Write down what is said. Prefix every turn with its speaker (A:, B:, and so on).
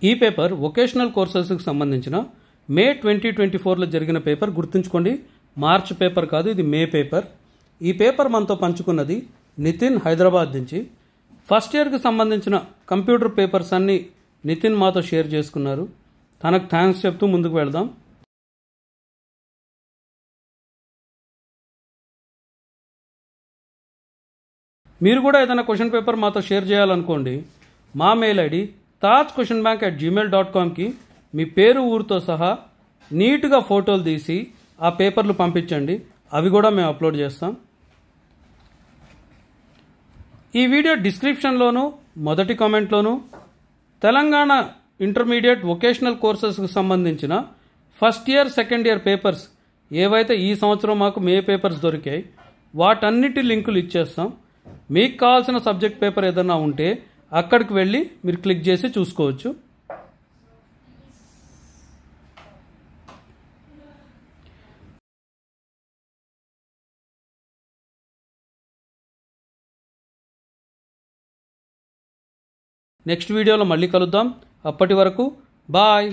A: ఈ paper vocational కోర్సెస్కి సంబంధించిన మే 2024లో జరిగిన పేపర్. గుర్తుంచుకోండి, మార్చ్ పేపర్ కాదు, ఇది మే పేపర్. ఈ పేపర్ మనతో పంచుకున్నది నితిన్, హైదరాబాద్ నుంచి. ఫస్ట్ ఇయర్కి సంబంధించిన కంప్యూటర్ పేపర్స్ అన్నీ నితిన్ మాతో షేర్ చేసుకున్నారు. తనకు థ్యాంక్స్ చెప్తూ ముందుకు వెళదాం. మీరు కూడా ఏదైనా క్వశ్చన్ పేపర్ మాతో షేర్ చేయాలనుకోండి, మా మెయిల్ ఐడి tajquestionbank@gmail.comకి మీ పేరు, ఊరితో సహా నీట్గా ఫోటోలు తీసి ఆ పేపర్లు పంపించండి. అవి కూడా మేము అప్లోడ్ చేస్తాం. ఈ వీడియో డిస్క్రిప్షన్లోను మొదటి కామెంట్లోను తెలంగాణ ఇంటర్మీడియట్ వొకేషనల్ కోర్సెస్కి సంబంధించిన first year, second year papers ఏవైతే ఈ సంవత్సరం మాకు మే పేపర్స్ దొరికాయి వాటన్నిటి లింకులు ఇచ్చేస్తాం. మీకు కావాల్సిన సబ్జెక్ట్ పేపర్ ఏదైనా ఉంటే అక్కడికి వెళ్ళి మీరు క్లిక్ చేసి చూసుకోవచ్చు. నెక్స్ట్ వీడియోలో మళ్ళీ కలుద్దాం. అప్పటి వరకు బాయ్.